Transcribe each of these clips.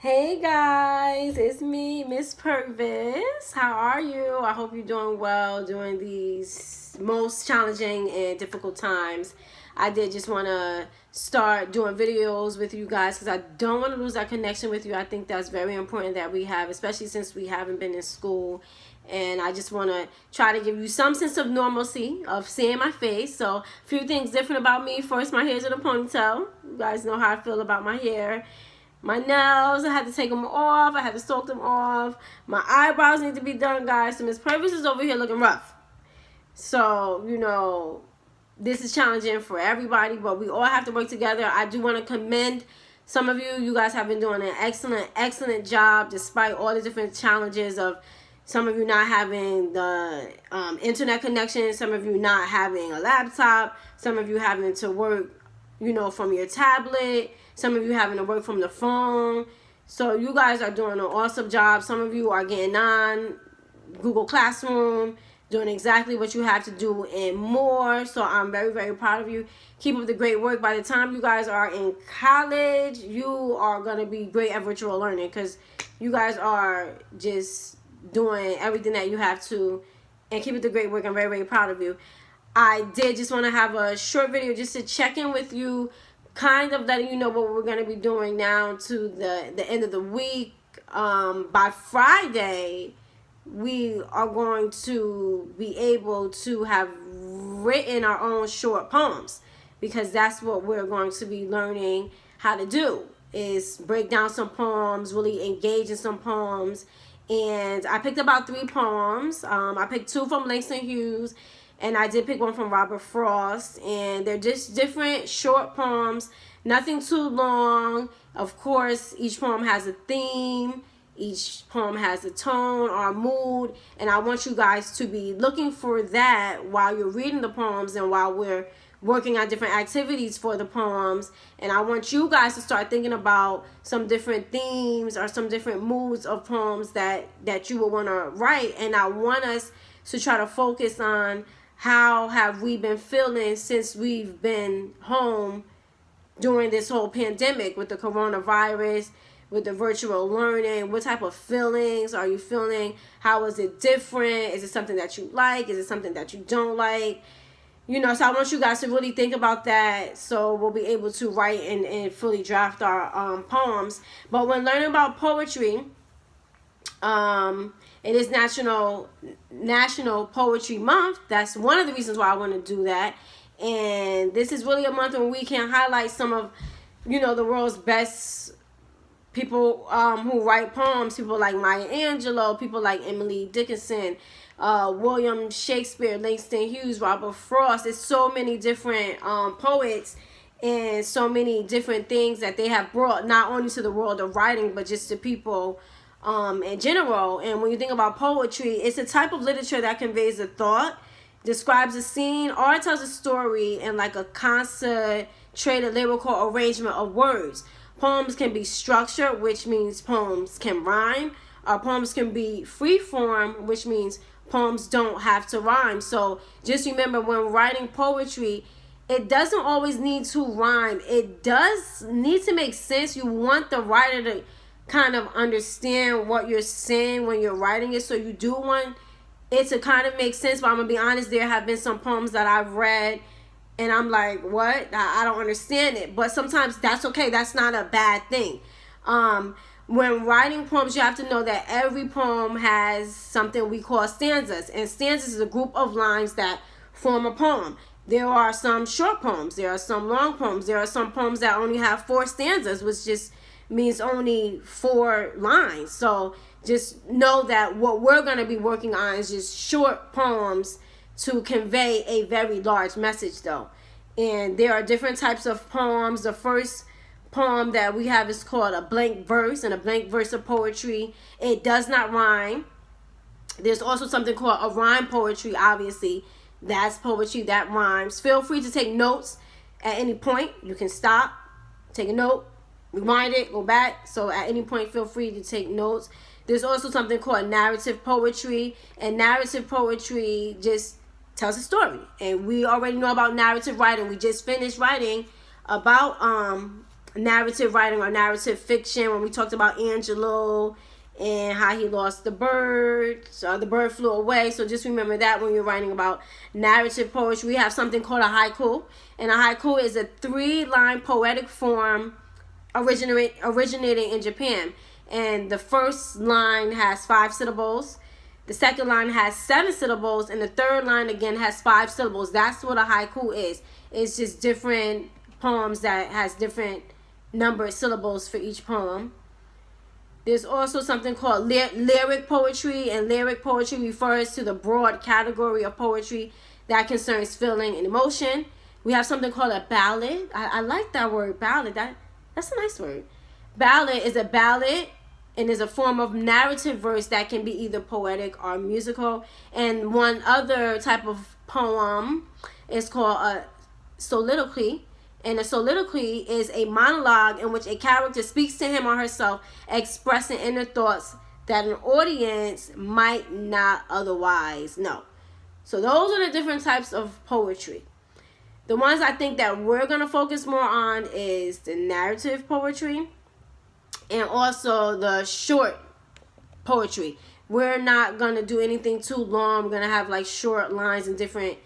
Hey guys, it's me, Miss Purvis. How are you? I hope you're doing well during these most challenging and difficult times. I did just want to start doing videos with you guys because I don't want to lose that connection with you. I think that's very important that we have, especially since we haven't been in school. And I just want to try to give you some sense of normalcy of seeing my face. So a few things different about me. First, my hair's in a ponytail. You guys know how I feel about my hair. My nails, I had to take them off. I had to soak them off. My eyebrows need to be done, guys. So Miss Purvis is over here looking rough. So, this is challenging for everybody, but we all have to work together. I do want to commend some of you. You guys have been doing an excellent job despite all the different challenges of some of you not having the internet connection, some of you not having a laptop, some of you having to work from your tablet. Some of you having to work from the phone. So you guys are doing an awesome job. Some of you are getting on Google Classroom, doing exactly what you have to do and more. So I'm very, very proud of you. Keep up the great work. By the time you guys are in college, you are going to be great at virtual learning because you guys are just doing everything that you have to. And keep up the great work. I'm very, very proud of you. I did just want to have a short video just to check in with you, kind of letting you know what we're going to be doing now to the end of the week. By Friday, we are going to be able to have written our own short poems because that's what we're going to be learning how to do, is break down some poems, really engage in some poems. And I picked about 3 poems. I picked 2 from Langston Hughes, and I did pick one from Robert Frost, and they're just different short poems, nothing too long. Of course, each poem has a theme, each poem has a tone or a mood, and I want you guys to be looking for that while you're reading the poems and while we're working on different activities for the poems. And I want you guys to start thinking about some different themes or some different moods of poems that you will want to write. And I want us to try to focus on how have we been feeling since we've been home during this whole pandemic with the coronavirus, with the virtual learning. What type of feelings are you feeling? How is it different? Is it something that you like? Is it something that you don't like? So I want you guys to really think about that so we'll be able to write and fully draft our poems. But when learning about poetry, it is National Poetry Month. That's one of the reasons why I want to do that. And this is really a month when we can highlight some of, the world's best people who write poems. People like Maya Angelou, people like Emily Dickinson, William Shakespeare, Langston Hughes, Robert Frost. There's so many different poets and so many different things that they have brought not only to the world of writing but just to people in general. And when you think about poetry, it's a type of literature that conveys a thought, describes a scene, or tells a story in like a concentrated lyrical arrangement of words. Poems can be structured, which means poems can rhyme, or poems can be free form, which means poems don't have to rhyme. So just remember, when writing poetry, it doesn't always need to rhyme. It does need to make sense. You want the writer to kind of understand what you're saying when you're writing it. So you do want it to kind of make sense. But I'm going to be honest, there have been some poems that I've read and I'm like, what? I don't understand it. But sometimes that's okay. That's not a bad thing. When writing poems, you have to know that every poem has something we call stanzas. And stanzas is a group of lines that form a poem. There are some short poems. There are some long poems. There are some poems that only have 4 stanzas, which just means only 4 lines. So just know that what we're going to be working on is just short poems to convey a very large message, though. And there are different types of poems. The first poem that we have is called a blank verse, and a blank verse of poetry, it does not rhyme. There's also something called a rhyme poetry. Obviously, that's poetry that rhymes. Feel free to take notes at any point. You can stop, take a note, rewind it, go back. So at any point, feel free to take notes. There's also something called narrative poetry, and narrative poetry just tells a story. And we already know about narrative writing. We just finished writing about narrative writing or narrative fiction, when we talked about Angelo and how he lost the bird, so the bird flew away. So just remember that when you're writing about narrative poetry. We have something called a haiku, and a haiku is a 3-line poetic form originating in Japan. And the first line has 5 syllables, the second line has 7 syllables, and the third line again has 5 syllables. That's what a haiku is. It's just different poems that has different number of syllables for each poem. There's also something called lyric poetry, and lyric poetry refers to the broad category of poetry that concerns feeling and emotion. We have something called a ballad. I like that word, ballad. That's a nice word. Ballad is a ballad and is a form of narrative verse that can be either poetic or musical. And one other type of poem is called a soliloquy. And a soliloquy is a monologue in which a character speaks to him or herself, expressing inner thoughts that an audience might not otherwise know. So those are the different types of poetry. The ones I think that we're going to focus more on is the narrative poetry and also the short poetry. We're not going to do anything too long. We're going to have like short lines and different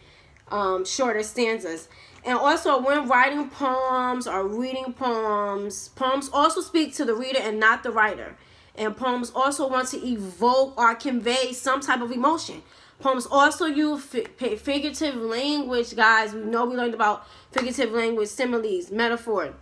shorter stanzas. And also, when writing poems or reading poems, poems also speak to the reader and not the writer. And poems also want to evoke or convey some type of emotion. Poems also use figurative language, guys. We know we learned about figurative language, similes, metaphor,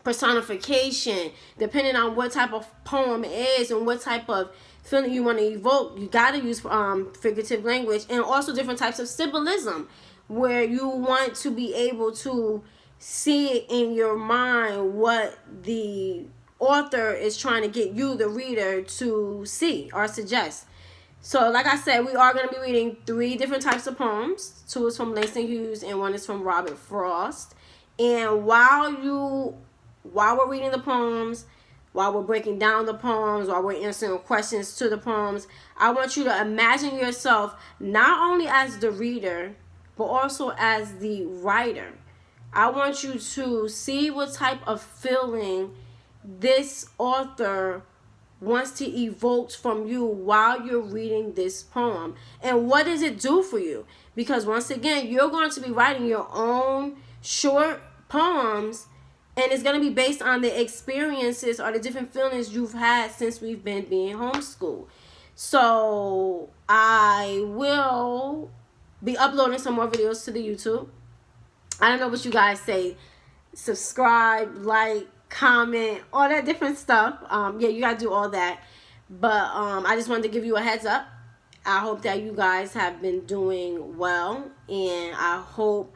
personification. Depending on what type of poem it is and what type of feeling you want to evoke, you got to use figurative language. And also different types of symbolism, where you want to be able to see it in your mind what the author is trying to get you, the reader, to see or suggest. So like I said, we are going to be reading 3 different types of poems. 2 is from Langston Hughes and 1 is from Robert Frost. And while we're reading the poems, while we're breaking down the poems, while we're answering questions to the poems, I want you to imagine yourself not only as the reader, but also as the writer. I want you to see what type of feeling this author wants to evoke from you while you're reading this poem. And what does it do for you? Because once again, you're going to be writing your own short poems, and it's going to be based on the experiences or the different feelings you've had since we've been being homeschooled. So I will be uploading some more videos to the YouTube. I don't know what you guys say. Subscribe, like, comment, all that different stuff. Yeah, you gotta do all that. But I just wanted to give you a heads up. I hope that you guys have been doing well, and I hope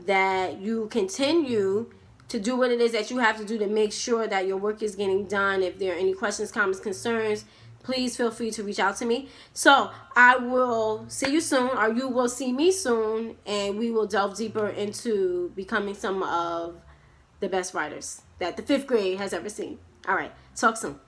that you continue to do what it is that you have to do to make sure that your work is getting done. If there are any questions, comments, concerns, please feel free to reach out to me. So I will see you soon, or you will see me soon, and we will delve deeper into becoming some of the best writers that the 5th grade has ever seen. All right, talk soon.